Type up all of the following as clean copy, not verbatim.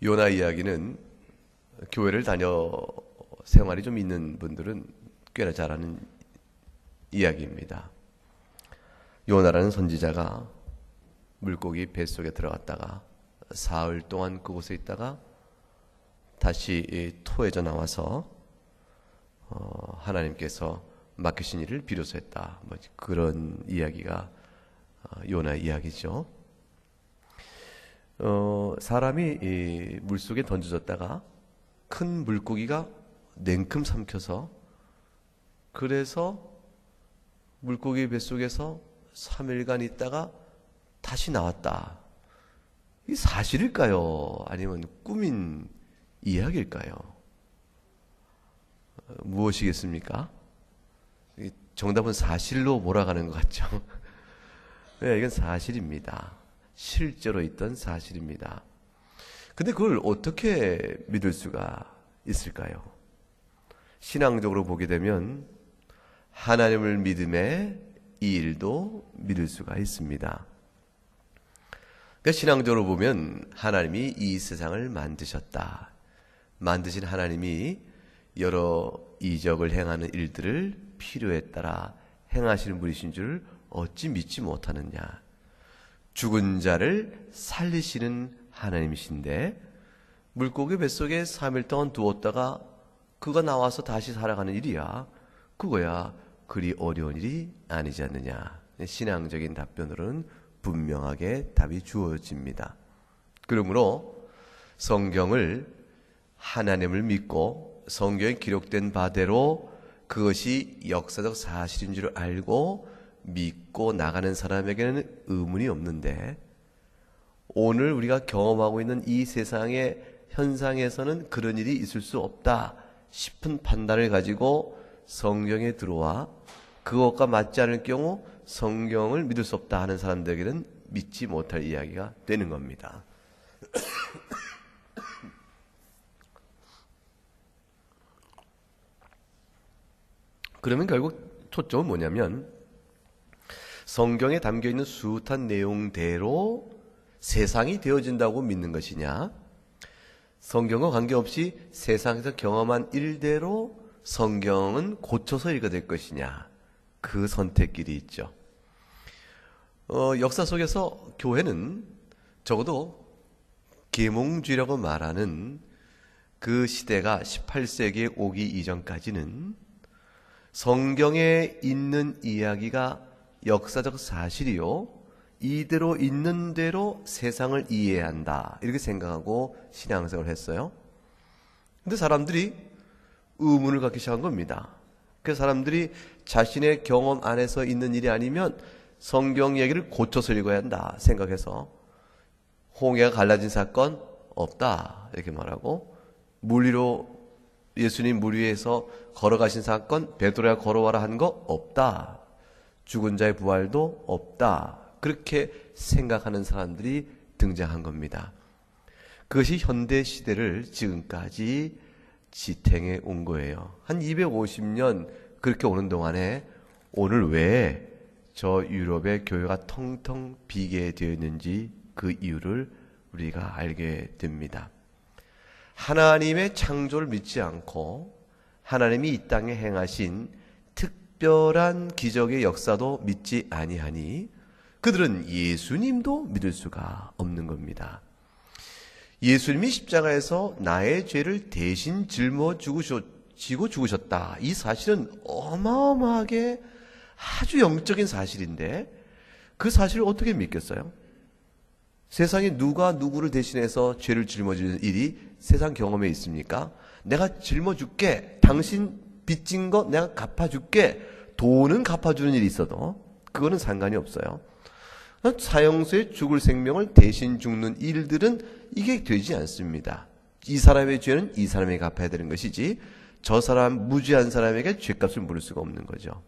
요나 이야기는 교회를 다녀 생활이 좀 있는 분들은 꽤나 잘 아는 이야기입니다. 요나라는 선지자가 물고기 뱃속에 들어갔다가 사흘 동안 그곳에 있다가 다시 토해져 나와서 하나님께서 맡기신 일을 비로소 했다. 그런 이야기가 요나 이야기죠. 사람이 물속에 던져졌다가 큰 물고기가 냉큼 삼켜서 그래서 물고기 뱃속에서 3일간 있다가 다시 나왔다. 이게 사실일까요? 아니면 꾸민 이야기일까요? 무엇이겠습니까? 정답은 사실로 몰아가는 것 같죠? 네, 이건 사실입니다. 실제로 있던 사실입니다. 근데 그걸 어떻게 믿을 수가 있을까요? 신앙적으로 보게 되면 하나님을 믿음에 이 일도 믿을 수가 있습니다. 그러니까 신앙적으로 보면 하나님이 이 세상을 만드셨다. 만드신 하나님이 여러 이적을 행하는 일들을 필요에 따라 행하시는 분이신 줄 어찌 믿지 못하느냐. 죽은 자를 살리시는 하나님이신데 물고기 뱃속에 3일 동안 두었다가 그가 나와서 다시 살아가는 일이야. 그거야 그리 어려운 일이 아니지 않느냐. 신앙적인 답변으로는 분명하게 답이 주어집니다. 그러므로 성경을 하나님을 믿고 성경에 기록된 바대로 그것이 역사적 사실인 줄 알고 믿고 나가는 사람에게는 의문이 없는데 오늘 우리가 경험하고 있는 이 세상의 현상에서는 그런 일이 있을 수 없다 싶은 판단을 가지고 성경에 들어와 그것과 맞지 않을 경우 성경을 믿을 수 없다 하는 사람들에게는 믿지 못할 이야기가 되는 겁니다. 그러면 결국 초점은 뭐냐면 성경에 담겨있는 숱한 내용대로 세상이 되어진다고 믿는 것이냐, 성경과 관계없이 세상에서 경험한 일대로 성경은 고쳐서 읽어야 될 것이냐, 그 선택길이 있죠. 역사 속에서 교회는 적어도 계몽주의라고 말하는 그 시대가 18세기에 오기 이전까지는 성경에 있는 이야기가 역사적 사실이요, 이대로 있는 대로 세상을 이해해야 한다 이렇게 생각하고 신앙생활을 했어요. 근데 사람들이 의문을 갖기 시작한 겁니다. 그래서 사람들이 자신의 경험 안에서 있는 일이 아니면 성경 얘기를 고쳐서 읽어야 한다 생각해서 홍해가 갈라진 사건 없다 이렇게 말하고, 물 위로 예수님 물 위에서 걸어가신 사건 베드로야 걸어와라 한 거 없다, 죽은 자의 부활도 없다, 그렇게 생각하는 사람들이 등장한 겁니다. 그것이 현대 시대를 지금까지 지탱해 온 거예요. 한 250년 그렇게 오는 동안에 오늘 왜 저 유럽의 교회가 텅텅 비게 되어 있는지 그 이유를 우리가 알게 됩니다. 하나님의 창조를 믿지 않고 하나님이 이 땅에 행하신 특별한 기적의 역사도 믿지 아니하니 그들은 예수님도 믿을 수가 없는 겁니다. 예수님이 십자가에서 나의 죄를 대신 지고 죽으셨다. 이 사실은 어마어마하게 아주 영적인 사실인데 그 사실을 어떻게 믿겠어요? 세상에 누가 누구를 대신해서 죄를 짊어지는 일이 세상 경험에 있습니까? 내가 짊어줄게, 당신 빚진 거 내가 갚아줄게, 돈은 갚아주는 일이 있어도 그거는 상관이 없어요. 사형수의 죽을 생명을 대신 죽는 일들은 이게 되지 않습니다. 이 사람의 죄는 이 사람이 갚아야 되는 것이지 저 사람 무죄한 사람에게 죄값을 물을 수가 없는 거죠.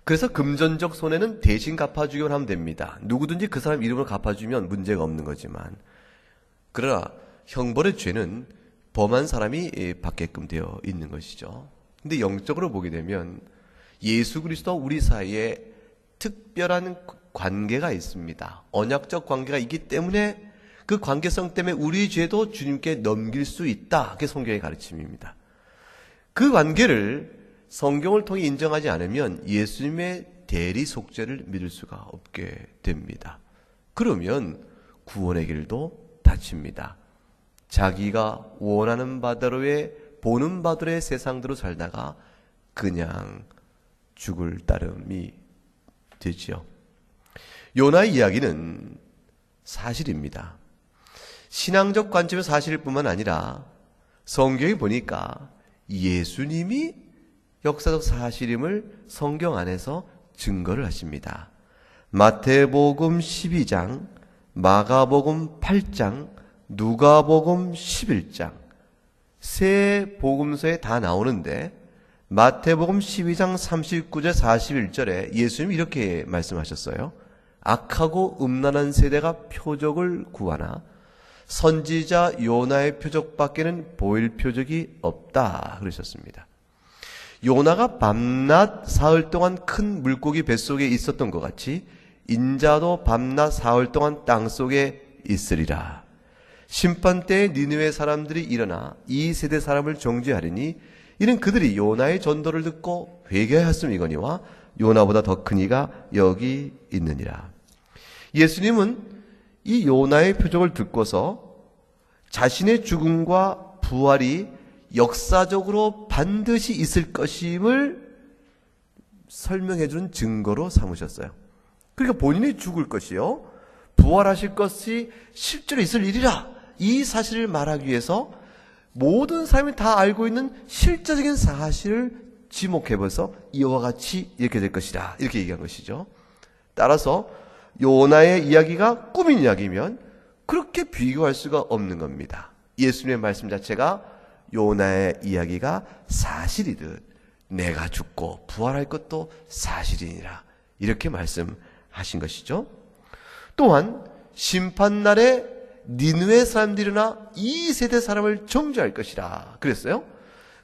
그래서 금전적 손해는 대신 갚아주기만 하면 됩니다. 누구든지 그 사람 이름으로 갚아주면 문제가 없는 거지만, 그러나 형벌의 죄는 범한 사람이 받게끔 되어 있는 것이죠. 근데 영적으로 보게 되면 예수 그리스도와 우리 사이에 특별한 관계가 있습니다. 언약적 관계가 있기 때문에 그 관계성 때문에 우리 죄도 주님께 넘길 수 있다. 그게 성경의 가르침입니다. 그 관계를 성경을 통해 인정하지 않으면 예수님의 대리 속죄를 믿을 수가 없게 됩니다. 그러면 구원의 길도 닫힙니다. 자기가 원하는 바대로의 보는 바대로의 세상대로 살다가 그냥 죽을 따름이 되지요. 요나의 이야기는 사실입니다. 신앙적 관점에서 사실일 뿐만 아니라 성경에 보니까 예수님이 역사적 사실임을 성경 안에서 증거를 하십니다. 마태복음 12장, 마가복음 8장, 누가복음 11장 세 복음서에 다 나오는데 마태복음 12장 39절 41절에 예수님이 이렇게 말씀하셨어요. 악하고 음란한 세대가 표적을 구하나 선지자 요나의 표적밖에는 보일 표적이 없다 그러셨습니다. 요나가 밤낮 사흘 동안 큰 물고기 뱃속에 있었던 것 같이 인자도 밤낮 사흘 동안 땅속에 있으리라. 심판 때에 니느웨 사람들이 일어나 이 세대 사람을 정죄하리니 이는 그들이 요나의 전도를 듣고 회개하였음이거니와 요나보다 더 큰 이가 여기 있느니라. 예수님은 이 요나의 표적을 듣고서 자신의 죽음과 부활이 역사적으로 반드시 있을 것임을 설명해주는 증거로 삼으셨어요. 그러니까 본인이 죽을 것이요 부활하실 것이 실제로 있을 일이라 이 사실을 말하기 위해서 모든 사람이 다 알고 있는 실제적인 사실을 지목해봐서 이와 같이 이렇게 될 것이다 이렇게 얘기한 것이죠. 따라서 요나의 이야기가 꾸민 이야기면 그렇게 비교할 수가 없는 겁니다. 예수님의 말씀 자체가 요나의 이야기가 사실이듯 내가 죽고 부활할 것도 사실이니라 이렇게 말씀하신 것이죠. 또한 심판날에 니느웨 사람들이 일어나 이 세대 사람을 정죄할 것이라 그랬어요.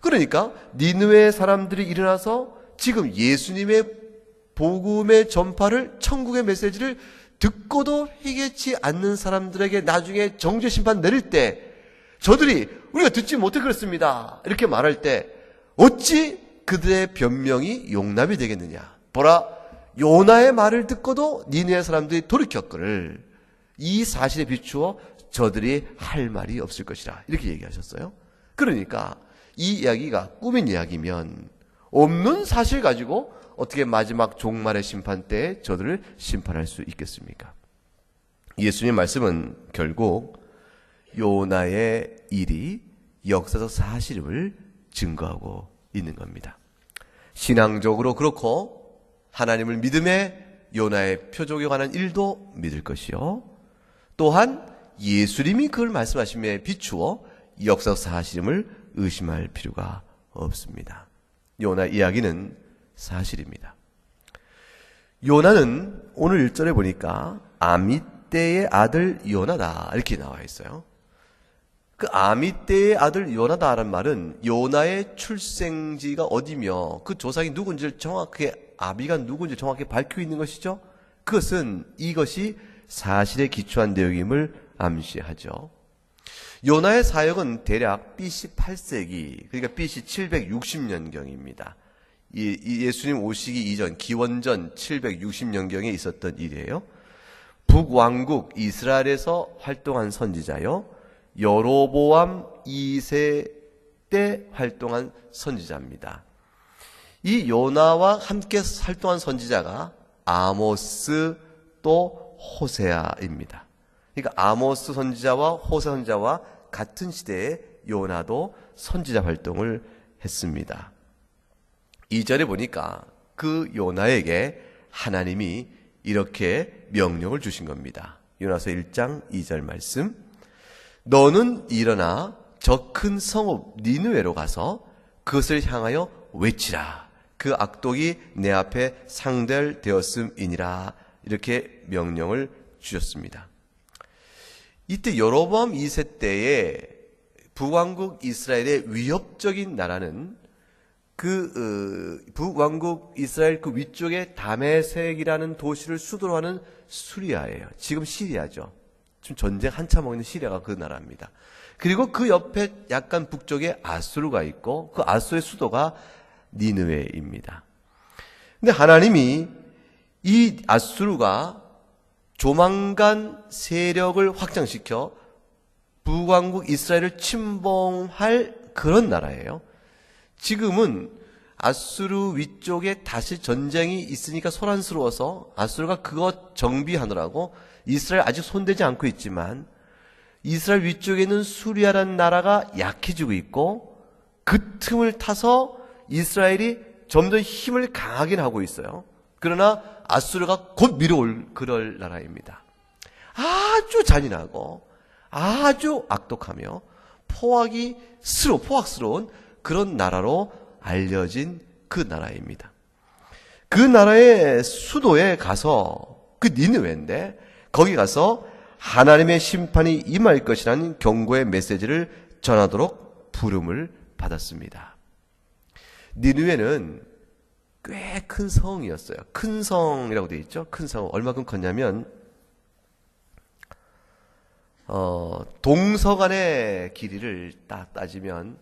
그러니까 니느웨 사람들이 일어나서 지금 예수님의 복음의 전파를 천국의 메시지를 듣고도 회개치 않는 사람들에게 나중에 정죄 심판 내릴 때 저들이 우리가 듣지 못해 그렇습니다 이렇게 말할 때 어찌 그들의 변명이 용납이 되겠느냐. 보라 요나의 말을 듣고도 니느웨 사람들이 돌이켰거늘 이 사실에 비추어 저들이 할 말이 없을 것이라 이렇게 얘기하셨어요. 그러니까 이 이야기가 꾸민 이야기면 없는 사실 가지고 어떻게 마지막 종말의 심판 때에 저들을 심판할 수 있겠습니까? 예수님의 말씀은 결국 요나의 일이 역사적 사실임을 증거하고 있는 겁니다. 신앙적으로 그렇고 하나님을 믿음에 요나의 표적에 관한 일도 믿을 것이요 또한 예수님이 그걸 말씀하심에 비추어 역사적 사실임을 의심할 필요가 없습니다. 요나 이야기는 사실입니다. 요나는 오늘 1절에 보니까 아미떼의 아들 요나다 이렇게 나와 있어요. 그 아미떼의 아들 요나다라는 말은 요나의 출생지가 어디며 그 조상이 누군지를 정확하게 아비가 누군지 정확히 밝혀 있는 것이죠. 그것은 이것이 사실에 기초한 내용임을 암시하죠. 요나의 사역은 대략 BC 8세기 그러니까 BC 760년경입니다. 예수님 오시기 이전 기원전 760년경에 있었던 일이에요. 북왕국 이스라엘에서 활동한 선지자요 여로보암 2세 때 활동한 선지자입니다. 이 요나와 함께 활동한 선지자가 아모스 또 호세아입니다. 그러니까 아모스 선지자와 호세 선지자와 같은 시대에 요나도 선지자 활동을 했습니다. 2절에 보니까 그 요나에게 하나님이 이렇게 명령을 주신 겁니다. 요나서 1장 2절 말씀 너는 일어나 저 큰 성읍 니느웨로 가서 그것을 향하여 외치라. 그 악독이 내 앞에 상달되었음이니라. 이렇게 명령을 주셨습니다. 이때 여로보암 2세 때에 북왕국 이스라엘의 위협적인 나라는 북왕국 이스라엘 그 위쪽에 다메섹이라는 도시를 수도로 하는 수리아예요. 지금 시리아죠. 지금 전쟁 한참 하고 있는 시리아가 그 나라입니다. 그리고 그 옆에 약간 북쪽에 아수르가 있고 그 아수르의 수도가 니느웨입니다. 근데 하나님이 이 아수르가 조만간 세력을 확장시켜 북왕국 이스라엘을 침범할 그런 나라예요. 지금은 아수르 위쪽에 다시 전쟁이 있으니까 소란스러워서 아수르가 그것 정비하느라고 이스라엘 아직 손대지 않고 있지만 이스라엘 위쪽에 있는 수리아라는 나라가 약해지고 있고 그 틈을 타서 이스라엘이 점점 힘을 강하게 하고 있어요. 그러나 아수르가 곧 밀어올 그럴 나라입니다. 아주 잔인하고 아주 악독하며 포악스러운 그런 나라로 알려진 그 나라입니다. 그 나라의 수도에 가서 그 니느웨인데 거기 가서 하나님의 심판이 임할 것이라는 경고의 메시지를 전하도록 부름을 받았습니다. 니느웨는 꽤 큰 성이었어요. 큰 성이라고 되어 있죠. 큰 성 얼마큼 컸냐면 동서간의 길이를 딱 따지면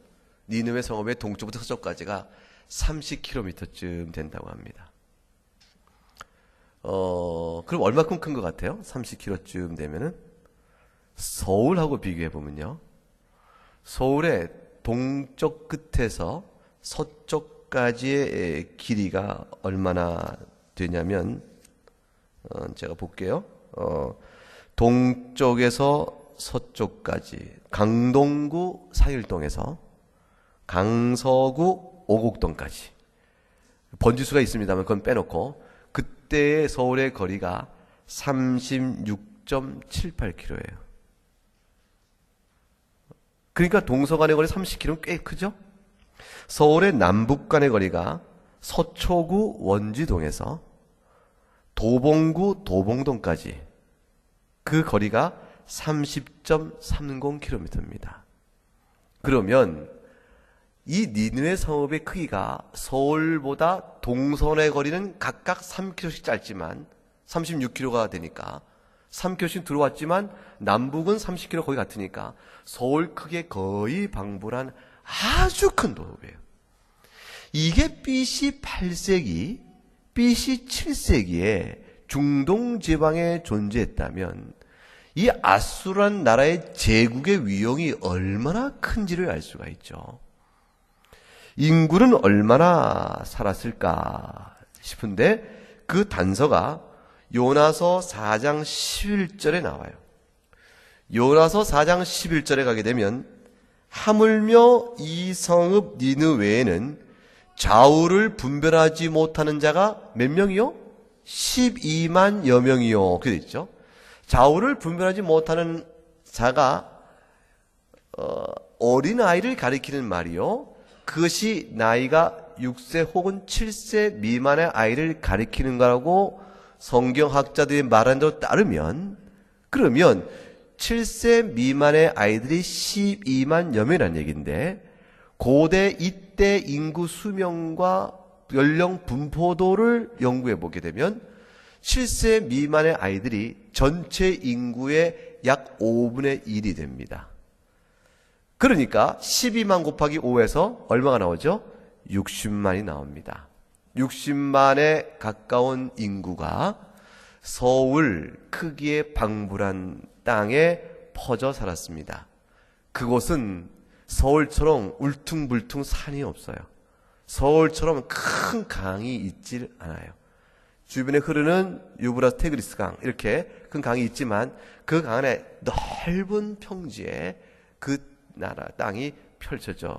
니느웨 성읍의 동쪽부터 서쪽까지가 30km쯤 된다고 합니다. 그럼 얼마큼 큰 것 같아요? 30km쯤 되면은 서울하고 비교해 보면요. 서울의 동쪽 끝에서 서쪽까지의 길이가 얼마나 되냐면 제가 볼게요. 동쪽에서 서쪽까지 강동구 사일동에서 강서구 오곡동까지 번지수가 있습니다만 그건 빼놓고 그때의 서울의 거리가 36.78km예요. 그러니까 동서간의 거리 30km는 꽤 크죠? 서울의 남북간의 거리가 서초구 원지동에서 도봉구 도봉동까지 그 거리가 30.30km입니다. 그러면 이 니느웨 성읍의 크기가 서울보다 동서의 거리는 각각 3km씩 짧지만 36km가 되니까 3km씩 들어왔지만 남북은 30km 거의 같으니까 서울 크기에 거의 방불한 아주 큰 도읍이에요. 이게 BC 8세기, BC 7세기에 중동 지방에 존재했다면 이 아수르라는 나라의 제국의 위용이 얼마나 큰지를 알 수가 있죠. 인구는 얼마나 살았을까 싶은데 그 단서가 요나서 4장 11절에 나와요. 요나서 4장 11절에 가게 되면 하물며 이 성읍 니느웨에는 좌우를 분별하지 못하는 자가 몇 명이요? 12만여 명이요. 그렇게 되어 있죠. 좌우를 분별하지 못하는 자가 어린아이를 가리키는 말이요. 그것이 나이가 6세 혹은 7세 미만의 아이를 가리키는 거라고 성경학자들이 말한 대로 따르면 그러면 7세 미만의 아이들이 12만여 명이라는 얘기인데 고대 이때 인구 수명과 연령 분포도를 연구해 보게 되면 7세 미만의 아이들이 전체 인구의 약 5분의 1이 됩니다. 그러니까 12만 곱하기 5에서 얼마가 나오죠? 60만이 나옵니다. 60만에 가까운 인구가 서울 크기의 방불한 땅에 퍼져 살았습니다. 그곳은 서울처럼 울퉁불퉁 산이 없어요. 서울처럼 큰 강이 있질 않아요. 주변에 흐르는 유브라스 티그리스 강 이렇게 큰 강이 있지만 그 강 안에 넓은 평지에 그 나라 땅이 펼쳐져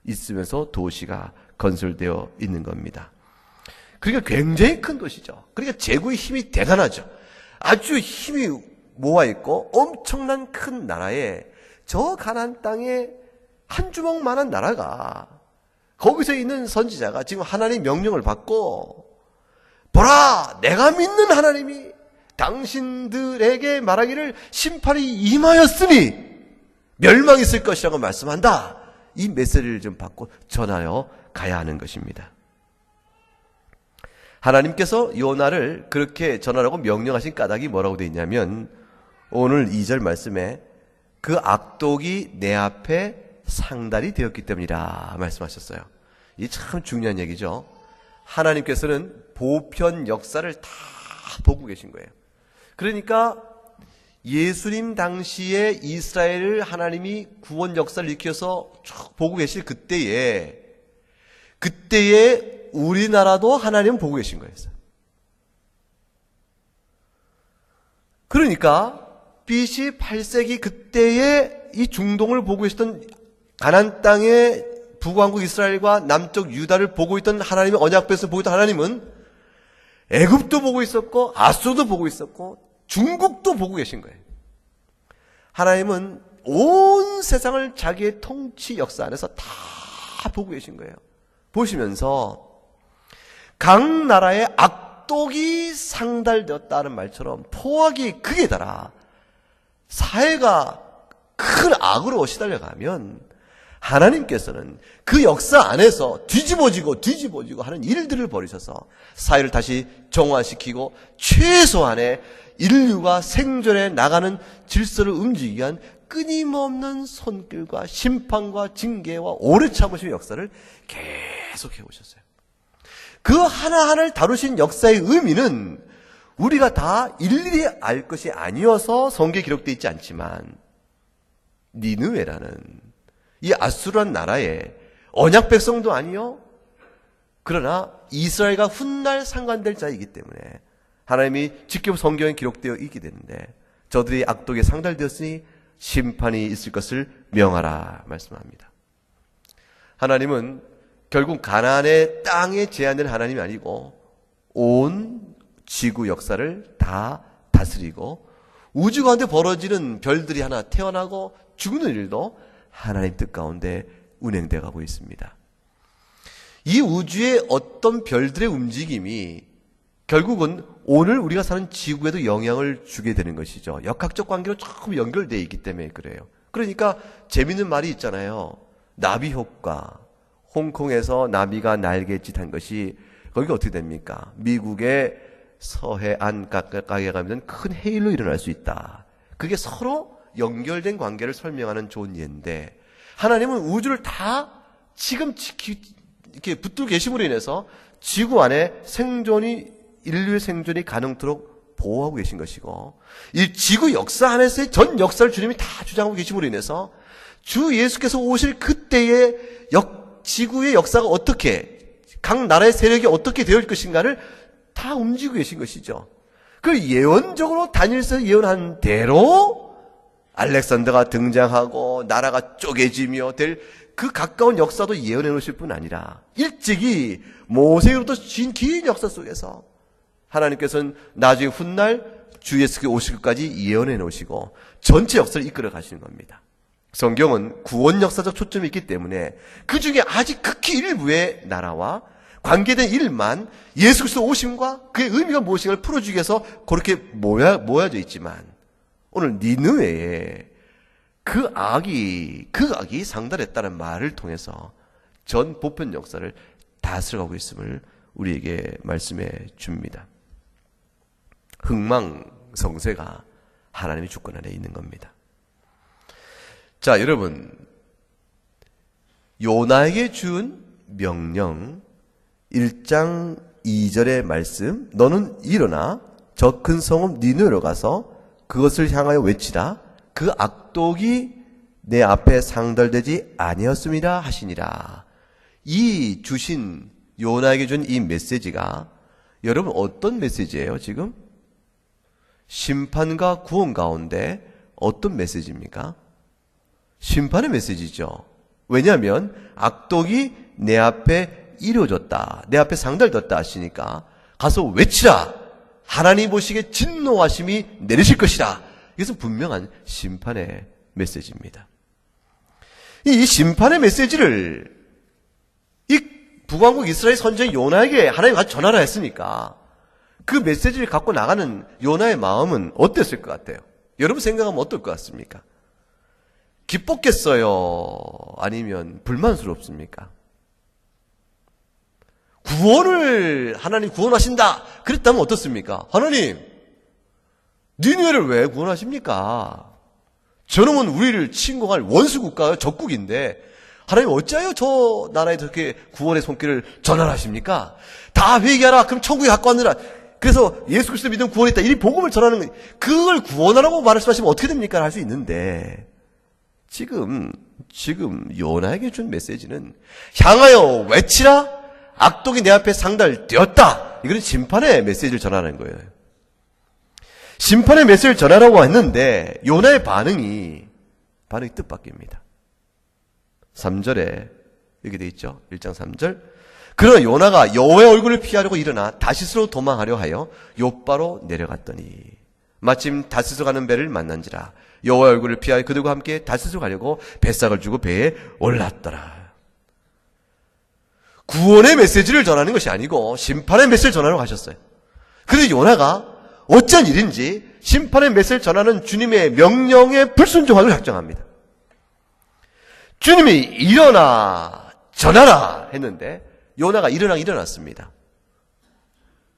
있으면서 도시가 건설되어 있는 겁니다. 그러니까 굉장히 큰 도시죠. 그러니까 제국의 힘이 대단하죠. 아주 힘이 모아있고 엄청난 큰 나라에 저 가나안 땅에 한 주먹만한 나라가 거기서 있는 선지자가 지금 하나님의 명령을 받고 보라 내가 믿는 하나님이 당신들에게 말하기를 심판이 임하였으니 멸망이 있을 것이라고 말씀한다. 이 메시지를 좀 받고 전하여 가야 하는 것입니다. 하나님께서 요나를 그렇게 전하라고 명령하신 까닭이 뭐라고 되어 있냐면 오늘 2절 말씀에 그 악독이 내 앞에 상달이 되었기 때문이라 말씀하셨어요. 이 참 중요한 얘기죠. 하나님께서는 보편 역사를 다 보고 계신 거예요. 그러니까 예수님 당시에 이스라엘을 하나님이 구원 역사를 일으켜서 쭉 보고 계실 그때에 우리나라도 하나님은 보고 계신 거예요. 그러니까 BC 8세기 그때에 이 중동을 보고 계시던 가나안 땅의 북왕국 이스라엘과 남쪽 유다를 보고 있던 하나님의 언약 백성을 보고 있던 하나님은 애굽도 보고 있었고 아수르도 보고 있었고 중국도 보고 계신 거예요. 하나님은 온 세상을 자기의 통치 역사 안에서 다 보고 계신 거예요. 보시면서 각 나라의 악독이 상달되었다는 말처럼 포악이 극에 달아 사회가 큰 악으로 시달려가면 하나님께서는 그 역사 안에서 뒤집어지고 하는 일들을 벌이셔서 사회를 다시 정화시키고 최소한의 인류가 생존해 나가는 질서를 움직이기 위한 끊임없는 손길과 심판과 징계와 오래 참으심의 역사를 계속 해오셨어요. 그 하나하나를 다루신 역사의 의미는 우리가 다 일일이 알 것이 아니어서 성경에 기록되어 있지 않지만 니느웨라는 이 아수르한 나라의 언약 백성도 아니요, 그러나 이스라엘과 훗날 상관될 자이기 때문에 하나님이 직접 성경에 기록되어 있게 되는데 저들이 악독에 상달되었으니 심판이 있을 것을 명하라 말씀합니다. 하나님은 결국 가나안의 땅에 제한된 하나님이 아니고 온 지구 역사를 다 다스리고 우주 가운데 벌어지는 별들이 하나 태어나고 죽는 일도 하나님 뜻 가운데 운행되어 가고 있습니다. 이 우주의 어떤 별들의 움직임이 결국은 오늘 우리가 사는 지구에도 영향을 주게 되는 것이죠. 역학적 관계로 조금 연결되어 있기 때문에 그래요. 그러니까 재밌는 말이 있잖아요. 나비 효과. 홍콩에서 나비가 날갯짓한 것이 거기가 어떻게 됩니까? 미국의 서해안 가까이에 가면 큰 해일로 일어날 수 있다. 그게 서로 연결된 관계를 설명하는 좋은 예인데 하나님은 우주를 다 지금 이렇게 붙들고 계심으로 인해서 지구 안에 인류의 생존이 가능토록 보호하고 계신 것이고 이 지구 역사 안에서의 전 역사를 주님이 다 주장하고 계심으로 인해서 주 예수께서 오실 그때의 지구의 역사가 어떻게 각 나라의 세력이 어떻게 될 것인가를 다 움직이고 계신 것이죠. 그 예언적으로 다니엘서 예언한 대로 알렉산더가 등장하고 나라가 쪼개지며 될 그 가까운 역사도 예언해 놓으실 뿐 아니라 일찍이 모세로부터 긴 역사 속에서 하나님께서는 나중에 훗날 주 예수께서 오실 것까지 예언해 놓으시고 전체 역사를 이끌어 가시는 겁니다. 성경은 구원 역사적 초점이 있기 때문에 그 중에 아직 극히 일부의 나라와 관계된 일만 예수 그리스도 오심과 그의 의미가 무엇인가를 풀어주기 위해서 그렇게 모여져 있지만 오늘 니느웨에 그 악이 상달했다는 말을 통해서 전 보편 역사를 다스려가고 있음을 우리에게 말씀해 줍니다. 흥망성쇠가 하나님의 주권 안에 있는 겁니다. 자, 여러분, 요나에게 준 명령 1장 2절의 말씀, 너는 일어나 저 큰 성읍 니느웨로 가서 그것을 향하여 외치라. 그 악독이 내 앞에 상달되지 아니었음이라 하시니라. 이 주신 요나에게 준 이 메시지가 여러분 어떤 메시지예요 지금? 심판과 구원 가운데 어떤 메시지입니까? 심판의 메시지죠. 왜냐하면 악독이 내 앞에 이루어졌다, 내 앞에 상달됐다 하시니까 가서 외치라. 하나님 보시기에 진노하심이 내리실 것이다. 이것은 분명한 심판의 메시지입니다. 이 심판의 메시지를 이 북왕국 이스라엘 선지자 요나에게 하나님이 같이 전하라 했으니까 그 메시지를 갖고 나가는 요나의 마음은 어땠을 것 같아요? 여러분 생각하면 어떨 것 같습니까? 기뻤겠어요? 아니면 불만스럽습니까? 하나님 구원하신다 그랬다면 어떻습니까? 하나님 니느웨를 왜 구원하십니까? 저놈은 우리를 침공할 원수국가요, 적국인데 하나님 어찌하여 저 나라에 저렇게 구원의 손길을 전환하십니까? 다 회개하라. 그럼 천국에 갖고 왔느라. 그래서 예수 그리스도 믿으면 구원이 있다. 이 복음을 전하는 거, 그걸 구원하라고 말씀하시면 어떻게 됩니까? 할 수 있는데 지금 요나에게 준 메시지는 향하여 외치라. 악독이 내 앞에 상달되었다. 이건 심판의 메시지를 전하는 거예요. 심판의 메시지를 전하라고 했는데 요나의 반응이 뜻밖입니다. 3절에 이렇게 돼 있죠. 1장 3절. 그러나 요나가 여호와의 얼굴을 피하려고 일어나 다시스로 도망하려 하여 욥바로 내려갔더니 마침 다시스로 가는 배를 만난지라. 여호와의 얼굴을 피하여 그들과 함께 다시스로 가려고 뱃삭을 주고 배에 올랐더라. 구원의 메시지를 전하는 것이 아니고 심판의 메시지를 전하려고 하셨어요. 그래서 요나가 어쩐 일인지 심판의 메시지를 전하는 주님의 명령에 불순종하기로 작정합니다. 주님이 일어나 전하라 했는데 요나가 일어났습니다.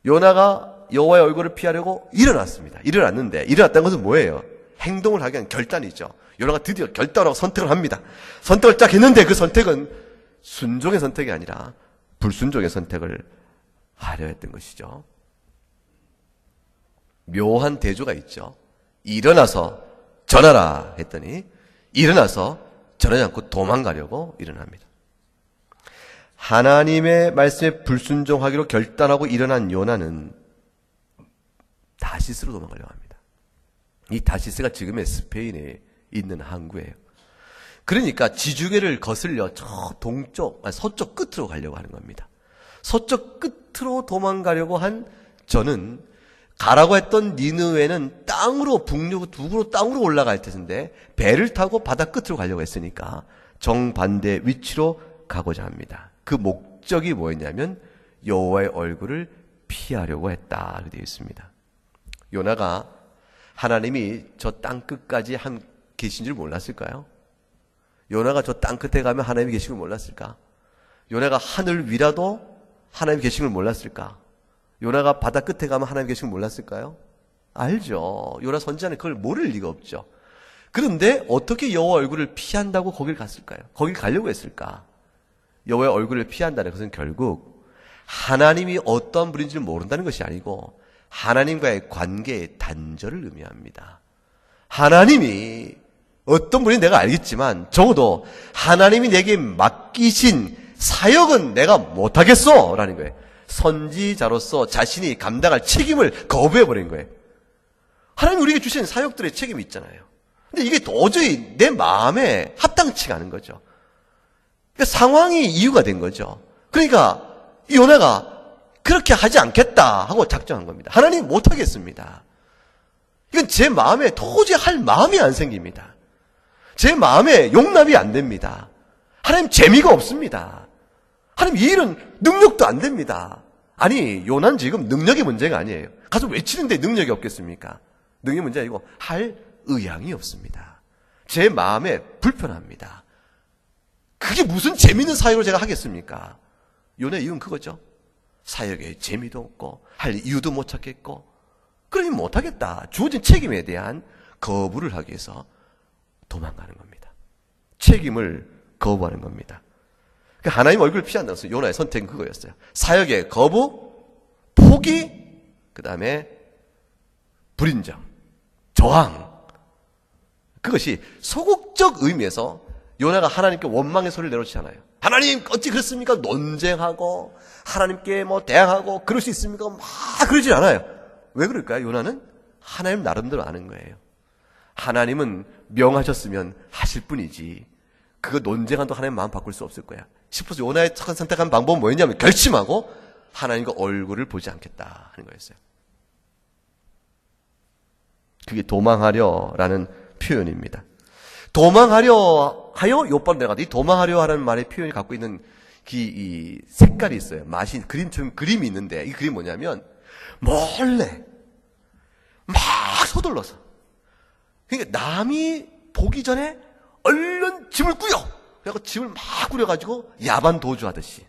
요나가 여호와의 얼굴을 피하려고 일어났습니다. 일어났다는 것은 뭐예요? 행동을 하기 위한 결단이죠. 요나가 드디어 결단하고 선택을 합니다. 선택을 딱 했는데 그 선택은 순종의 선택이 아니라 불순종의 선택을 하려 했던 것이죠. 묘한 대조가 있죠. 일어나서 전하라 했더니 일어나서 전하지 않고 도망가려고 일어납니다. 하나님의 말씀에 불순종하기로 결단하고 일어난 요나는 다시스로 도망가려고 합니다. 이 다시스가 지금의 스페인에 있는 항구예요. 그러니까 지중해를 거슬려 저 서쪽 끝으로 가려고 하는 겁니다. 서쪽 끝으로 도망가려고 한 저는 가라고 했던 니느웨는 땅으로 북으로 땅으로 올라갈 텐데 배를 타고 바다 끝으로 가려고 했으니까 정반대 위치로 가고자 합니다. 그 목적이 뭐였냐면 여호와의 얼굴을 피하려고 했다. 그렇게 되어 있습니다. 요나가 하나님이 저 땅 끝까지 계신 줄 몰랐을까요? 요나가 저 땅 끝에 가면 하나님이 계신 걸 몰랐을까? 요나가 하늘 위라도 하나님이 계신 걸 몰랐을까? 요나가 바다 끝에 가면 하나님 계신 걸 몰랐을까요? 알죠. 요나 선지자는 그걸 모를 리가 없죠. 그런데 어떻게 여호와 얼굴을 피한다고 거길 갔을까요? 거길 가려고 했을까? 여호와의 얼굴을 피한다는 것은 결국 하나님이 어떤 분인지를 모른다는 것이 아니고 하나님과의 관계의 단절을 의미합니다. 하나님이 어떤 분인지 내가 알겠지만 적어도 하나님이 내게 맡기신 사역은 내가 못하겠어 라는 거예요. 선지자로서 자신이 감당할 책임을 거부해버린 거예요. 하나님이 우리에게 주신 사역들의 책임이 있잖아요. 근데 이게 도저히 내 마음에 합당치가 않은 거죠. 그러니까 상황이 이유가 된 거죠. 그러니까 이 요나가 그렇게 하지 않겠다 하고 작정한 겁니다. 하나님 못하겠습니다. 이건 제 마음에 도저히 할 마음이 안 생깁니다. 제 마음에 용납이 안 됩니다. 하나님 재미가 없습니다. 하나님 이 일은 능력도 안 됩니다. 아니 요나는 지금 능력의 문제가 아니에요. 가서 외치는데 능력이 없겠습니까? 능력의 문제 아니고 할 의향이 없습니다. 제 마음에 불편합니다. 그게 무슨 재미있는 사역을 제가 하겠습니까? 요나의 이유는 그거죠. 사역에 재미도 없고 할 이유도 못 찾겠고 그러니 못하겠다. 주어진 책임에 대한 거부를 하기 위해서 도망가는 겁니다. 책임을 거부하는 겁니다. 그러니까 하나님 얼굴을 피한다는 것은 요나의 선택은 그거였어요. 사역의 거부, 포기, 그 다음에 불인정, 저항. 그것이 소극적 의미에서 요나가 하나님께 원망의 소리를 내놓지 않아요. 하나님 어찌 그렇습니까? 논쟁하고 하나님께 대항하고 그럴 수 있습니까? 막 그러지 않아요. 왜 그럴까요? 요나는 하나님 나름대로 아는 거예요. 하나님은 명하셨으면 하실 뿐이지 그거 논쟁한도 하나님 마음 바꿀 수 없을 거야. 싶어서 요나의 선택한 방법은 뭐였냐면 결심하고 하나님과 얼굴을 보지 않겠다 하는 거였어요. 그게 도망하려라는 표현입니다. 도망하려 하여 욥바로 내려가다. 이 도망하려 하는 말의 표현이 갖고 있는 이 색깔이 있어요. 맛이 그림처럼 그림이 있는데 이 그림이 뭐냐면 몰래 막 서둘러서 그러니까 남이 보기 전에 얼른 짐을 꾸려. 그래서 짐을 막 꾸려가지고 야반 도주하듯이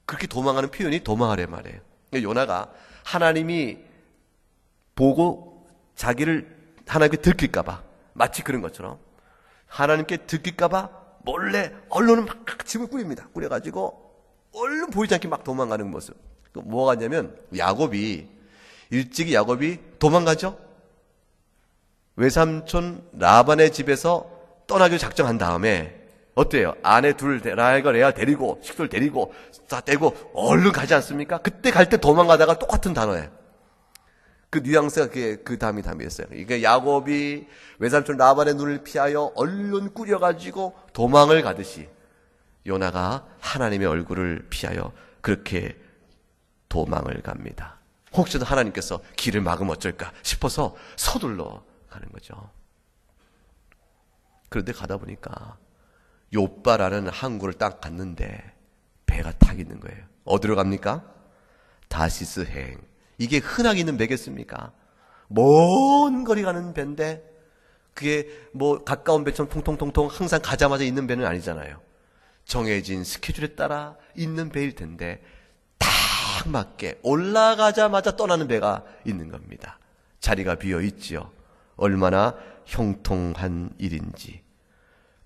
그렇게 도망하는 표현이 도망하려 말이에요. 그러니까 요나가 하나님이 보고 자기를 하나님께 들킬까봐, 마치 그런 것처럼 하나님께 들킬까봐 몰래 언론은 막 짐을 꾸립니다. 꾸려가지고 얼른 보이지 않게 막 도망가는 모습. 뭐가 같냐면 일찍이 야곱이 도망가죠. 외삼촌 라반의 집에서 떠나기로 작정한 다음에 어때요? 아내 둘, 라헬과 레아 데리고 식솔 데리고 다 떼고 얼른 가지 않습니까? 그때 갈 때 도망가다가 똑같은 단어예요. 그 뉘앙스가 그 다음이 담겼어요. 그러니까 야곱이 외삼촌 라반의 눈을 피하여 얼른 꾸려가지고 도망을 가듯이 요나가 하나님의 얼굴을 피하여 그렇게 도망을 갑니다. 혹시라도 하나님께서 길을 막으면 어쩔까 싶어서 서둘러 가는 거죠. 그런데 가다 보니까 욥바라는 항구를 딱 갔는데 배가 탁 있는 거예요. 어디로 갑니까? 다시스 행. 이게 흔하게 있는 배겠습니까? 먼 거리 가는 배인데 그게 뭐 가까운 배처럼 통통통통 항상 가자마자 있는 배는 아니잖아요. 정해진 스케줄에 따라 있는 배일 텐데 딱 맞게 올라가자마자 떠나는 배가 있는 겁니다. 자리가 비어 있지요. 얼마나 형통한 일인지.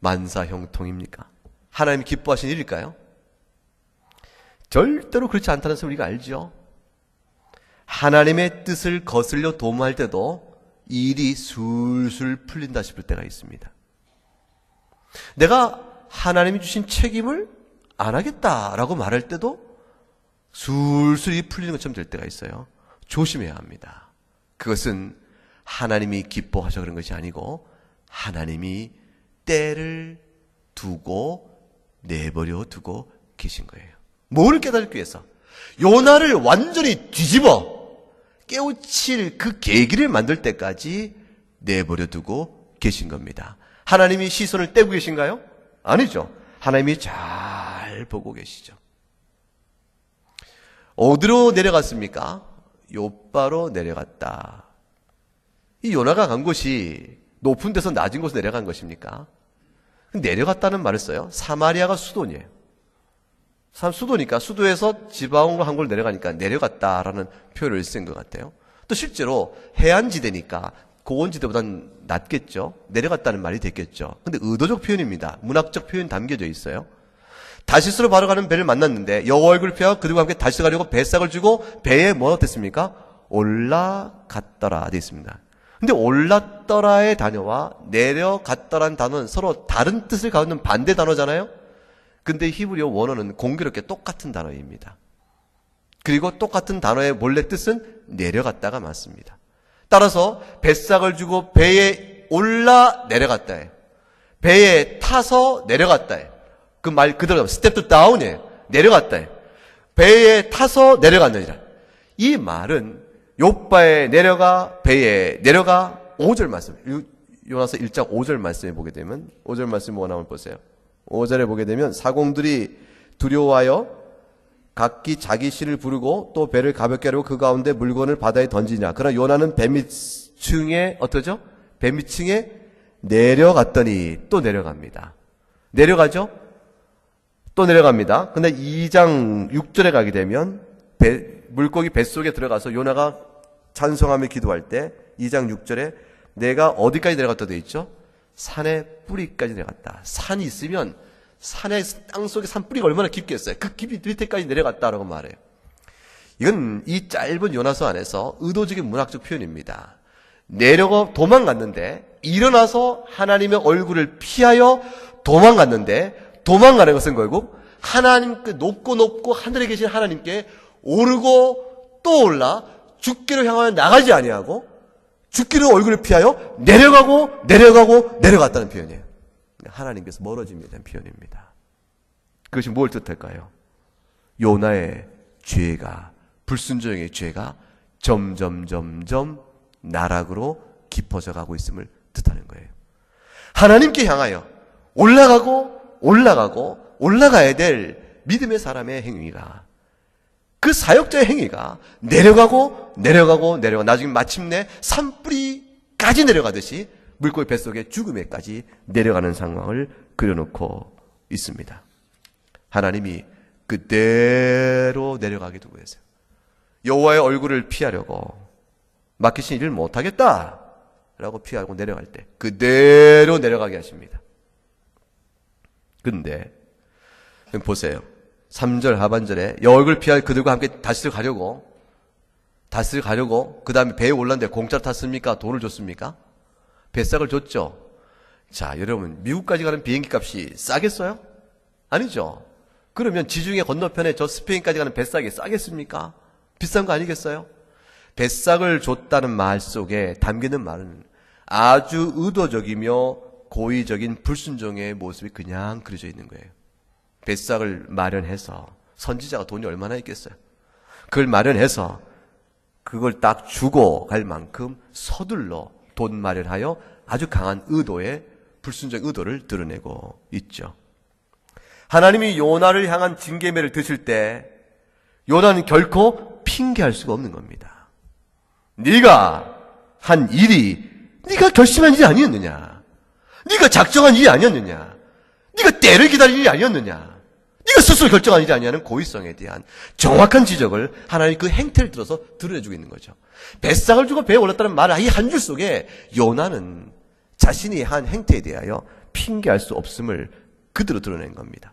만사 형통입니까? 하나님이 기뻐하시는 일일까요? 절대로 그렇지 않다는 것을 우리가 알죠. 하나님의 뜻을 거슬려 도모할 때도 일이 술술 풀린다 싶을 때가 있습니다. 내가 하나님이 주신 책임을 안 하겠다라고 말할 때도 술술 풀리는 것처럼 될 때가 있어요. 조심해야 합니다. 그것은 하나님이 기뻐하셔서 그런 것이 아니고 하나님이 때를 두고 내버려 두고 계신 거예요. 뭐를 깨달기 위해서? 요나를 완전히 뒤집어 깨우칠 그 계기를 만들 때까지 내버려 두고 계신 겁니다. 하나님이 시선을 떼고 계신가요? 아니죠. 하나님이 잘 보고 계시죠. 어디로 내려갔습니까? 욥바로 내려갔다. 이 요나가 간 곳이 높은 데서 낮은 곳으로 내려간 것입니까? 내려갔다는 말을 써요. 사마리아가 수도니에요. 수도니까 수도에서 지방으로 한 곳 내려가니까 내려갔다라는 표현을 쓴 것 같아요. 또 실제로 해안지대니까 고원지대보다는 낮겠죠. 내려갔다는 말이 됐겠죠. 근데 의도적 표현입니다. 문학적 표현이 담겨져 있어요. 다시스로 바로 가는 배를 만났는데 여호와 얼굴을 피하여 그들과 함께 다시스 가려고 배싹을 주고 배에 뭐가 됐습니까? 올라갔더라 되어 있습니다. 근데 올랐더라의 단어와 내려갔더라는 단어는 서로 다른 뜻을 갖는 반대 단어잖아요. 근데 히브리어 원어는 공교롭게 똑같은 단어입니다. 그리고 똑같은 단어의 본래 뜻은 내려갔다가 맞습니다. 따라서 뱃삭을 주고 배에 올라 내려갔다 해. 배에 타서 내려갔다 해. 그 말 그대로 스텝 다운이에요. 내려갔다 해. 배에 타서 내려갔느니라. 이 말은 욥바에 내려가 배에 내려가 5절 말씀. 요나서 1장 5절 말씀에 보게 되면 5절 말씀 뭐가 나오면 보세요. 5절에 보게 되면 사공들이 두려워하여 각기 자기 씨를 부르고 또 배를 가볍게 하려고 그 가운데 물건을 바다에 던지냐. 그러나 요나는 배 밑층에 어떠죠? 배 밑층에 내려갔더니 또 내려갑니다. 내려가죠? 또 내려갑니다. 근데 2장 6절에 가게 되면 물고기 뱃속에 들어가서 요나가 찬송하며 기도할 때 2장 6절에 내가 어디까지 내려갔다 되어 있죠? 산의 뿌리까지 내려갔다. 산이 있으면 산의 땅속에 산 뿌리가 얼마나 깊겠어요. 그 깊이 밑에까지 내려갔다라고 말해요. 이건 이 짧은 요나서 안에서 의도적인 문학적 표현입니다. 내려가 도망갔는데 일어나서 하나님의 얼굴을 피하여 도망갔는데 도망가는 것은 결국 하나님 그 높고 하늘에 계신 하나님께 오르고 또 올라 죽기로 향하여 나가지 아니하고 죽기로 얼굴을 피하여 내려갔다는 표현이에요. 하나님께서 멀어짐에 대한 표현입니다. 그것이 뭘 뜻할까요? 요나의 죄가, 불순종의 죄가 점점 나락으로 깊어져 가고 있음을 뜻하는 거예요. 하나님께 향하여 올라가야 될 믿음의 사람의 행위가, 그 사역자의 행위가 내려가고 나중에 마침내 산뿌리까지 내려가듯이 물고기 뱃속에 죽음에까지 내려가는 상황을 그려놓고 있습니다. 하나님이 그대로 내려가게 두고 계세요. 여호와의 얼굴을 피하려고 맡기신 일을 못하겠다 라고 피하고 내려갈 때 그대로 내려가게 하십니다. 근데 보세요. 3절 하반절에 여울을 피할 그들과 함께 다시를 가려고 그 다음에 배에 올랐는데 공짜로 탔습니까? 돈을 줬습니까? 배싹을 줬죠. 자, 여러분, 미국까지 가는 비행기 값이 싸겠어요? 아니죠. 그러면 지중해 건너편에 저 스페인까지 가는 배싹이 싸겠습니까? 비싼 거 아니겠어요? 배싹을 줬다는 말 속에 담기는 말은 아주 의도적이며 고의적인 불순종의 모습이 그냥 그려져 있는 거예요. 배싹을 마련해서, 선지자가 돈이 얼마나 있겠어요? 그걸 마련해서 그걸 딱 주고 갈 만큼 서둘러 돈 마련하여 아주 강한 의도의 불순종 의도를 드러내고 있죠. 하나님이 요나를 향한 징계매를 드실 때 요나는 결코 핑계할 수가 없는 겁니다. 네가 한 일이 네가 결심한 일이 아니었느냐? 네가 작정한 일이 아니었느냐? 네가 때를 기다릴 일이 아니었느냐? 네가 스스로 결정한 일이 아니냐는 고의성에 대한 정확한 지적을 하나님이 그 행태를 들어서 드러내주고 있는 거죠. 뱃삭을 주고 배에 올랐다는 말, 이 한 줄 속에 요나는 자신이 한 행태에 대하여 핑계할 수 없음을 그대로 드러낸 겁니다.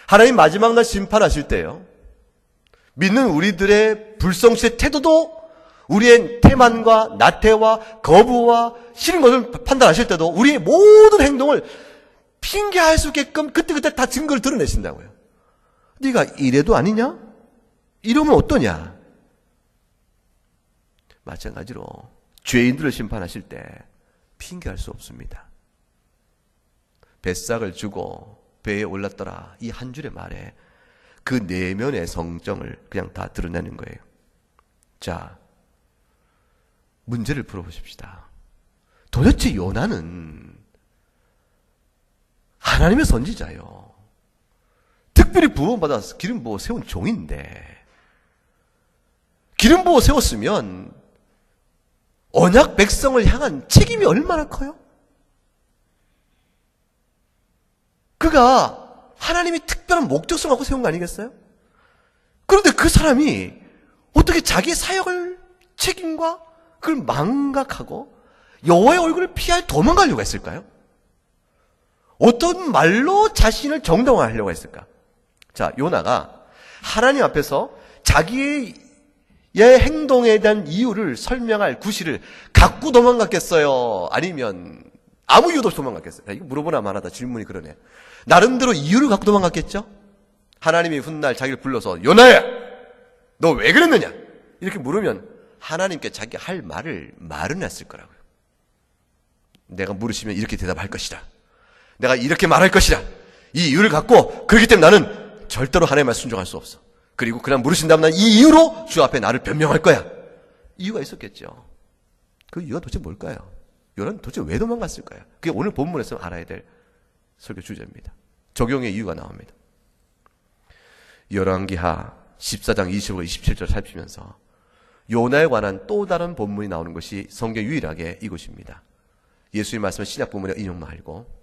하나님 마지막 날 심판하실 때요, 믿는 우리들의 불성실의 태도도 우리의 태만과 나태와 거부와 싫은 것을 판단하실 때도 우리의 모든 행동을 핑계할 수 있게끔 그때그때 다 증거를 드러내신다고요. 네가 이래도 아니냐? 이러면 어떠냐? 마찬가지로 죄인들을 심판하실 때 핑계할 수 없습니다. 뱃삭을 주고 배에 올랐더라, 이 한 줄의 말에 그 내면의 성정을 그냥 다 드러내는 거예요. 자, 문제를 풀어보십시다. 도대체 요나는 하나님의 선지자요, 특별히 부원받아서 기름 부어 세운 종인데, 기름 부어 세웠으면 언약 백성을 향한 책임이 얼마나 커요? 그가 하나님이 특별한 목적성을 갖고 세운 거 아니겠어요? 그런데 그 사람이 어떻게 자기 사역을 책임과 그걸 망각하고 여호와의 얼굴을 피하여 도망가려고 했을까요? 어떤 말로 자신을 정당화하려고 했을까? 자, 요나가 하나님 앞에서 자기의 행동에 대한 이유를 설명할 구실을 갖고 도망갔겠어요? 아니면 아무 이유도 없이 도망갔겠어요? 이거 물어보나 마나다 질문이 그러네. 나름대로 이유를 갖고 도망갔겠죠? 하나님이 훗날 자기를 불러서 요나야, 너 왜 그랬느냐? 이렇게 물으면 하나님께 자기가 할 말을 마련했을 거라고요. 내가 물으시면 이렇게 대답할 것이다, 내가 이렇게 말할 것이다, 이 이유를 갖고, 그렇기 때문에 나는 절대로 하나님의 말 순종할 수 없어. 그리고 그냥 물으신다면 난 이 이유로 주 앞에 나를 변명할 거야. 이유가 있었겠죠. 그 이유가 도대체 뭘까요? 요나는 도대체 왜 도망갔을까요? 그게 오늘 본문에서 알아야 될 설교 주제입니다. 적용의 이유가 나옵니다. 열왕기하 14장 25, 27절 살피면서 요나에 관한 또 다른 본문이 나오는 것이 성경 유일하게 이곳입니다. 예수의 말씀은 신약 본문에 인용 말고,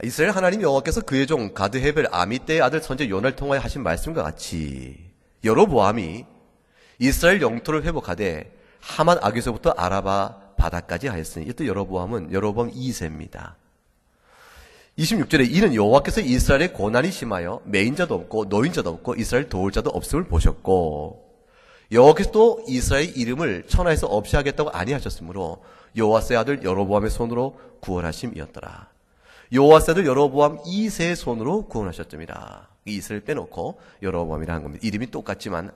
이스라엘 하나님 여호와께서 그의 종 가드 헤벨 아미떼의 아들 선지 요나를 통하여 하신 말씀과 같이 여로보암이 이스라엘 영토를 회복하되 하만 악에서부터 아라바 바다까지 하였으니, 이때 여로보암은 여로보암 2세입니다. 26절에 이는 여호와께서 이스라엘의 고난이 심하여 매인자도 없고 노인자도 없고 이스라엘 도울 자도 없음을 보셨고, 여호와께서 또 이스라엘 이름을 천하에서 없이 하겠다고 아니하셨으므로 여호와스의 아들 여로보암의 손으로 구원하심이었더라. 여호와스의 아들 여로보암 2세의 손으로 구원하셨습니다. 이스라엘 빼놓고 여로보암이라는 겁니다. 이름이 똑같지만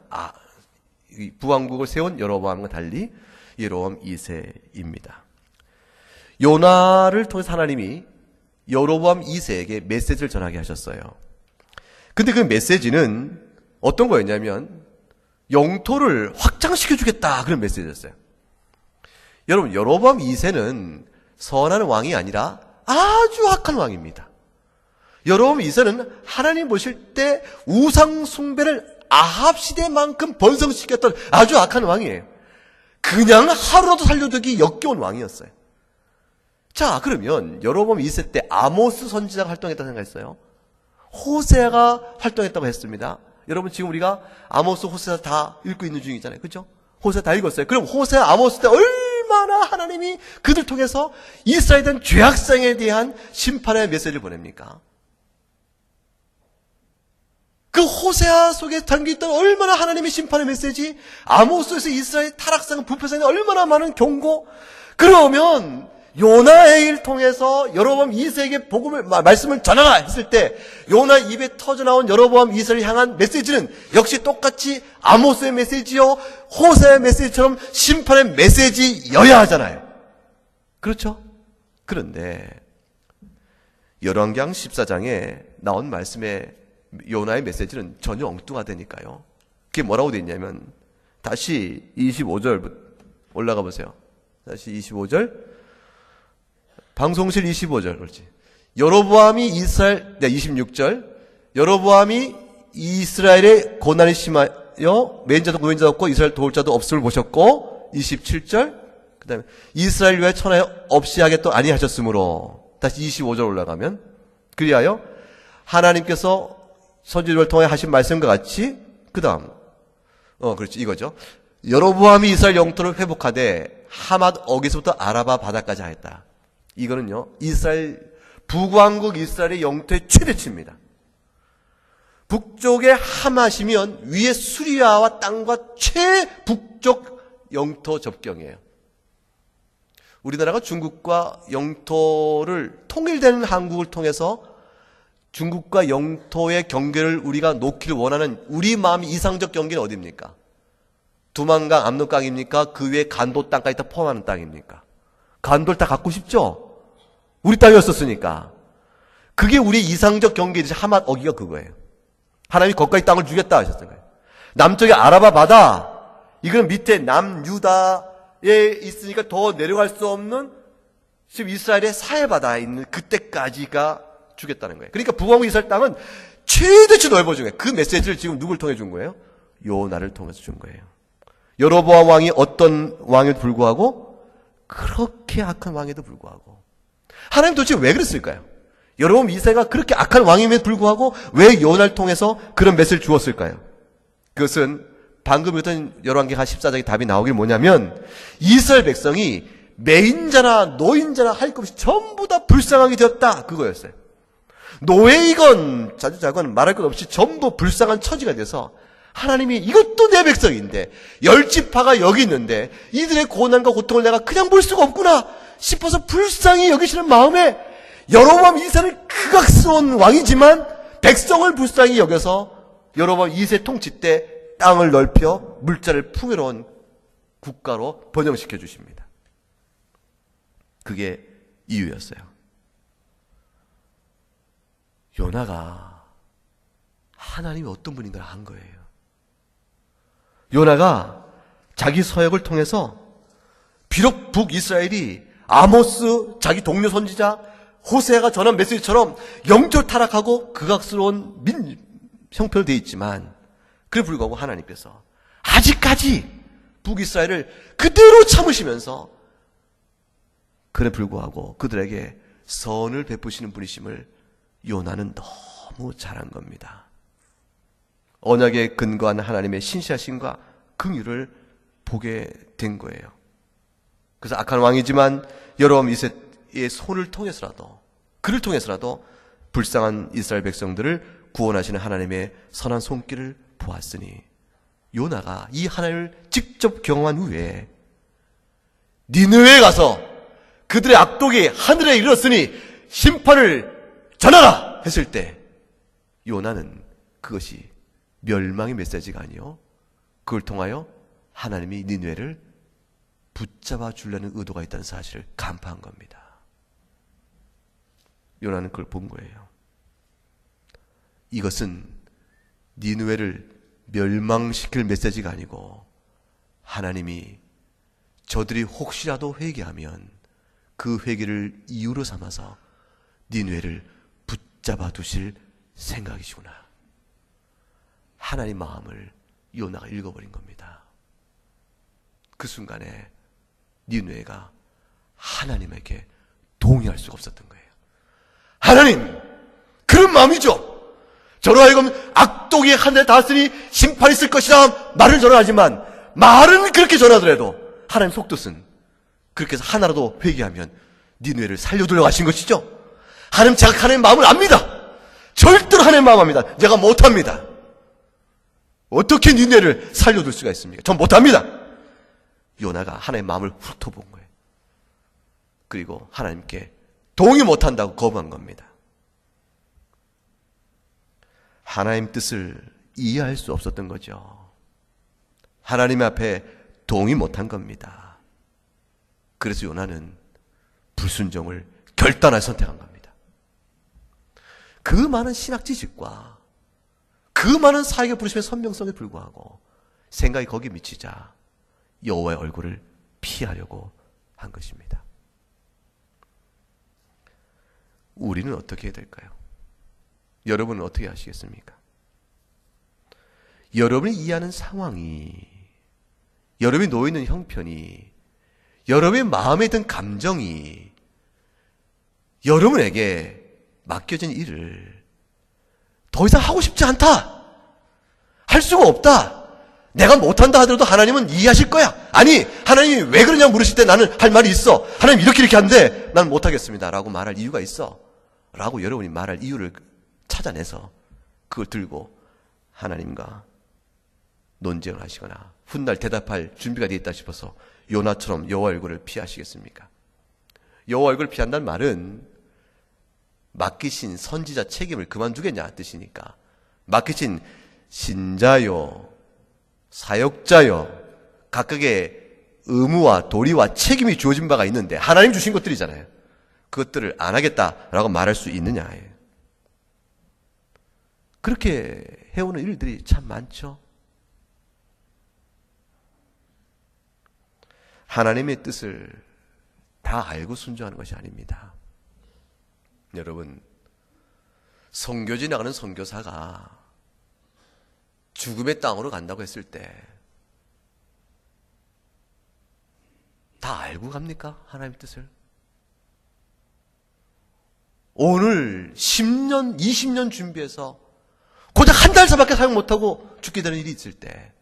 부왕국을 세운 여로보암과 달리 여로보암 2세입니다. 요나를 통해서 하나님이 여로보암 2세에게 메시지를 전하게 하셨어요. 근데 그 메시지는 어떤 거였냐면 영토를 확장시켜주겠다, 그런 메시지였어요. 여러분, 여로보암 2세는 선한 왕이 아니라 아주 악한 왕입니다. 여로보암 2세는 하나님 보실 때 우상 숭배를 아합 시대만큼 번성시켰던 아주 악한 왕이에요. 그냥 하루라도 살려두기 역겨운 왕이었어요. 자, 그러면 여로보암 2세 때 아모스 선지자가 활동했다고 생각했어요. 호세아가 활동했다고 했습니다. 여러분, 지금 우리가 아모스, 호세아 다 읽고 있는 중이잖아요. 그렇죠? 호세 다 읽었어요. 그럼 호세 아모스 때 얼마나 하나님이 그들 통해서 이스라엘에 대한 죄악성에 대한 심판의 메시지를 보냅니까? 그 호세아 속에 담겨있던 얼마나 하나님의 심판의 메시지, 아모스에서 이스라엘 타락상, 부패상에 얼마나 많은 경고. 그러면 요나의 일 통해서 여로보암 2세에게 복음을 말씀을 전하라 했을 때 요나 입에 터져나온 여로보암 2세를 향한 메시지는 역시 똑같이 아모스의 메시지요 호세의 메시지처럼 심판의 메시지여야 하잖아요. 그렇죠? 그런데 열왕기상 14장에 나온 말씀의 요나의 메시지는 전혀 엉뚱하다니까요. 그게 뭐라고 돼 있냐면 다시 25절 올라가 보세요. 다시 25절 방송실 25절 그렇지. 여로보암이 이스라엘 26절 여로보암이 이스라엘의 고난이 심하여 매인자도 노인자도 없고 이스라엘 도울 자도 없음을 보셨고 27절 그 다음에 이스라엘 외에 천하에 없이 하겠도 아니하셨으므로 다시 25절 올라가면 그리하여 하나님께서 선지자를 통해 하신 말씀과 같이 그 다음 그렇지 이거죠. 여로보암이 이스라엘 영토를 회복하되 하맛 어기서부터 아라바 바다까지 하였다. 이거는요 이스라엘 북왕국 이스라엘의 영토의 최대치입니다. 북쪽에 하맛이면 위에 수리아와 땅과 최북쪽 영토 접경이에요. 우리나라가 중국과 영토를 통일되는 한국을 통해서 중국과 영토의 경계를 우리가 놓기를 원하는 우리 마음의 이상적 경계는 어디입니까? 두만강, 압록강입니까? 그 위에 간도 땅까지 다 포함하는 땅입니까? 간도를 다 갖고 싶죠? 우리 땅이었었으니까. 그게 우리의 이상적 경계이지 하맛 어기가 그거예요. 하나님이 거기까지 땅을 주겠다 하셨던 거예요. 남쪽에 아라바 바다, 이거는 밑에 남유다에 있으니까 더 내려갈 수 없는 지금 이스라엘의 사해바다에 있는 그때까지가 주겠다는 거예요. 그러니까 북왕국 이스라엘 땅은 최대치 넓어진 거예요. 그 메시지를 지금 누굴 통해 준 거예요? 요나를 통해서 준 거예요. 여로보암 왕이 어떤 왕에도 불구하고 그렇게 악한 왕에도 불구하고 하나님 도대체 왜 그랬을까요? 여로보암 2세가 그렇게 악한 왕임에도 불구하고 왜 요나를 통해서 그런 메시지를 주었을까요? 그것은 방금 읽었던 열왕기상 14장의 답이 나오길 뭐냐면 이스라엘 백성이 매인자나 노인자나 할 것 없이 전부 다 불쌍하게 되었다 그거였어요. 노예이건 자주자건 말할 것 없이 전부 불쌍한 처지가 돼서 하나님이 이것도 내 백성인데 10지파가 여기 있는데 이들의 고난과 고통을 내가 그냥 볼 수가 없구나 싶어서 불쌍히 여기시는 마음에 여로보암 2세는 극악스러운 왕이지만 백성을 불쌍히 여겨서 여로보암 2세 통치 때 땅을 넓혀 물자를 풍요로운 국가로 번영시켜 주십니다. 그게 이유였어요. 요나가 하나님이 어떤 분인가를 한 거예요. 요나가 자기 서역을 통해서 비록 북이스라엘이 아모스 자기 동료 선지자 호세아가 전한 메시지처럼 영적 타락하고 극악스러운 형편으로 되어 있지만 그에 불구하고 하나님께서 아직까지 북이스라엘을 그대로 참으시면서 그에 불구하고 그들에게 선을 베푸시는 분이심을 요나는 너무 잘한 겁니다. 언약에 근거한 하나님의 신실하심과 긍휼을 보게 된 거예요. 그래서 악한 왕이지만 여로보암 2세의 손을 통해서라도 그를 통해서라도 불쌍한 이스라엘 백성들을 구원하시는 하나님의 선한 손길을 보았으니 요나가 이 하나님을 직접 경험한 후에 니느웨에 가서 그들의 악독이 하늘에 이르렀으니 심판을 전하라 했을 때 요나는 그것이 멸망의 메시지가 아니요 그걸 통하여 하나님이 니느웨를 붙잡아 주려는 의도가 있다는 사실을 간파한 겁니다. 요나는 그걸 본 거예요. 이것은 니느웨를 멸망시킬 메시지가 아니고 하나님이 저들이 혹시라도 회개하면 그 회개를 이유로 삼아서 니느웨를 붙잡아 두실 생각이시구나. 하나님 마음을 요나가 읽어버린 겁니다. 그 순간에 니느웨가 하나님에게 동의할 수가 없었던 거예요. 하나님, 그런 마음이죠. 저로 하여금 악독이 하늘에 닿았으니 심판이 있을 것이라 말을 저는 하지만 말은 그렇게 전하더라도 하나님 속뜻은 그렇게 해서 하나라도 회개하면 니느웨를 살려두려고 하신 것이죠. 하나님, 제가 하나님 마음을 압니다. 절대로 하나님 마음 압니다. 제가 못합니다. 어떻게 니느웨를 살려둘 수가 있습니까? 전 못합니다. 요나가 하나님의 마음을 훑어본 거예요. 그리고 하나님께 동의 못한다고 거부한 겁니다. 하나님 뜻을 이해할 수 없었던 거죠. 하나님 앞에 동의 못한 겁니다. 그래서 요나는 불순종을 결단하여 선택한 겁니다. 그 많은 신학 지식과 그 많은 사역의 부르심의 선명성에 불구하고 생각이 거기에 미치자 여호와의 얼굴을 피하려고 한 것입니다. 우리는 어떻게 해야 될까요? 여러분은 어떻게 하시겠습니까? 여러분이 이해하는 상황이, 여러분이 놓여있는 형편이, 여러분의 마음에 든 감정이 여러분에게 맡겨진 일을 더 이상 하고 싶지 않다, 할 수가 없다, 내가 못한다 하더라도 하나님은 이해하실 거야. 아니, 하나님이 왜 그러냐 물으실 때 나는 할 말이 있어. 하나님 이렇게 하는데 나는 못하겠습니다 라고 말할 이유가 있어 라고 여러분이 말할 이유를 찾아내서 그걸 들고 하나님과 논쟁을 하시거나 훗날 대답할 준비가 되어 있다 싶어서 요나처럼 여호와 얼굴을 피하시겠습니까? 여호와 얼굴을 피한다는 말은 맡기신 선지자 책임을 그만두겠냐 뜻이니까, 맡기신 신자요, 사역자요, 각각의 의무와 도리와 책임이 주어진 바가 있는데 하나님 주신 것들이잖아요. 그것들을 안 하겠다라고 말할 수 있느냐예요. 그렇게 해오는 일들이 참 많죠. 하나님의 뜻을 다 알고 순종하는 것이 아닙니다. 여러분, 선교지 나가는 선교사가 죽음의 땅으로 간다고 했을 때 다 알고 갑니까? 하나님의 뜻을? 오늘 10년, 20년 준비해서 고작 한 달서밖에 사용 못하고 죽게 되는 일이 있을 때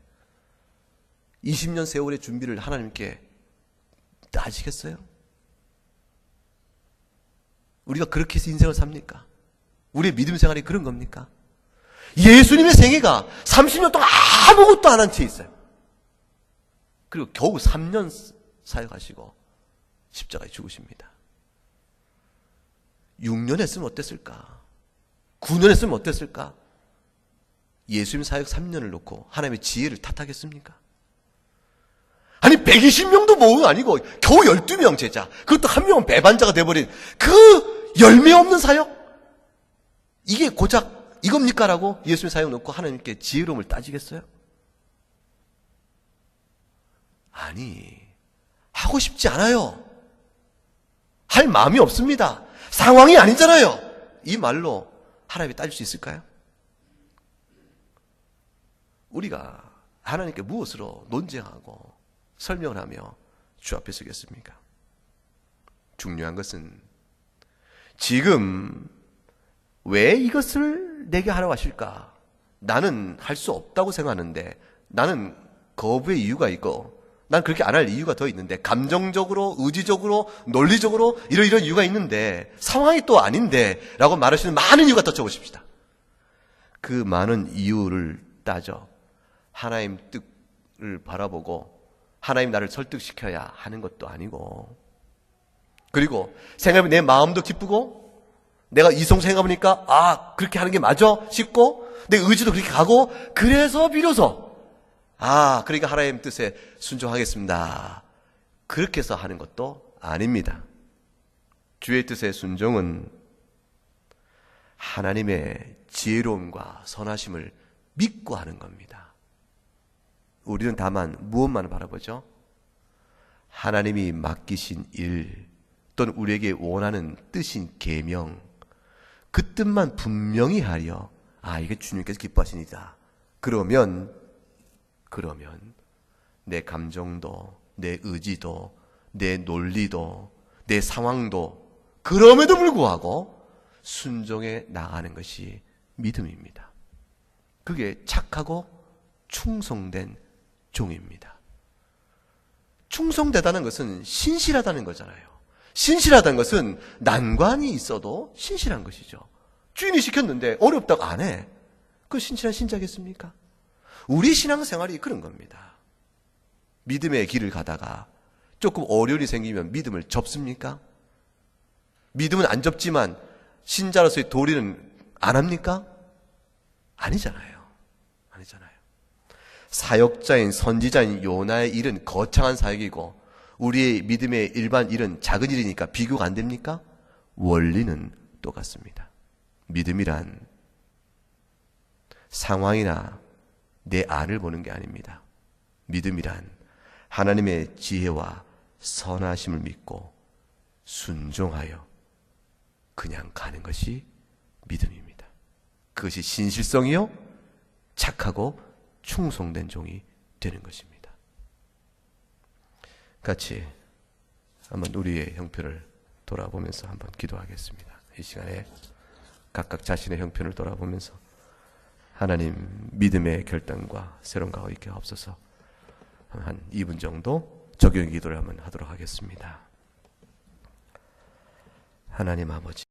20년 세월의 준비를 하나님께 따지겠어요? 우리가 그렇게 해서 인생을 삽니까? 우리의 믿음 생활이 그런 겁니까? 예수님의 생애가 30년 동안 아무것도 안 한 채 있어요. 그리고 겨우 3년 사역하시고 십자가에 죽으십니다. 6년 했으면 어땠을까? 9년 했으면 어땠을까? 예수님 사역 3년을 놓고 하나님의 지혜를 탓하겠습니까? 아니 120명도 모은 아니고 겨우 12명 제자, 그것도 한 명은 배반자가 돼버린 그 열매 없는 사역? 이게 고작 이겁니까? 라고 예수님 사역 놓고 하나님께 지혜로움을 따지겠어요? 아니, 하고 싶지 않아요. 할 마음이 없습니다. 상황이 아니잖아요. 이 말로 하나님이 따질 수 있을까요? 우리가 하나님께 무엇으로 논쟁하고 설명을 하며 주 앞에 서겠습니까? 중요한 것은 지금 왜 이것을 내게 하라고 하실까? 나는 할 수 없다고 생각하는데, 나는 거부의 이유가 있고 난 그렇게 안 할 이유가 더 있는데, 감정적으로, 의지적으로, 논리적으로 이런 이유가 있는데 상황이 또 아닌데 라고 말하시는 많은 이유가 더 적으십시다. 그 많은 이유를 따져 하나님 뜻을 바라보고 하나님 나를 설득시켜야 하는 것도 아니고, 그리고 생각해보면 내 마음도 기쁘고 내가 이성 생각해보니까 아 그렇게 하는 게 맞아 싶고 내 의지도 그렇게 가고, 그래서 비로소 아 그러니까 하나님 뜻에 순종하겠습니다 그렇게 해서 하는 것도 아닙니다. 주의 뜻의 순종은 하나님의 지혜로움과 선하심을 믿고 하는 겁니다. 우리는 다만 무엇만 바라보죠? 하나님이 맡기신 일 또는 우리에게 원하는 뜻인 계명, 그 뜻만 분명히 하려, 아 이게 주님께서 기뻐하신 일이다. 그러면 내 감정도, 내 의지도, 내 논리도, 내 상황도 그럼에도 불구하고 순종해 나가는 것이 믿음입니다. 그게 착하고 충성된 종입니다. 충성되다는 것은 신실하다는 거잖아요. 신실하다는 것은 난관이 있어도 신실한 것이죠. 주인이 시켰는데 어렵다고 안 해. 그 신실한 신자겠습니까? 우리 신앙생활이 그런 겁니다. 믿음의 길을 가다가 조금 어려움이 생기면 믿음을 접습니까? 믿음은 안 접지만 신자로서의 도리는 안 합니까? 아니잖아요. 아니잖아요. 사역자인 선지자인 요나의 일은 거창한 사역이고 우리의 믿음의 일반 일은 작은 일이니까 비교가 안 됩니까? 원리는 똑같습니다. 믿음이란 상황이나 내 안을 보는 게 아닙니다. 믿음이란 하나님의 지혜와 선하심을 믿고 순종하여 그냥 가는 것이 믿음입니다. 그것이 신실성이요 착하고 충성된 종이 되는 것입니다. 같이 한번 우리의 형편을 돌아보면서 한번 기도하겠습니다. 이 시간에 각각 자신의 형편을 돌아보면서 하나님 믿음의 결단과 새로운 각오 있게 하옵소서. 한 2분 정도 적용 기도를 한번 하도록 하겠습니다. 하나님 아버지,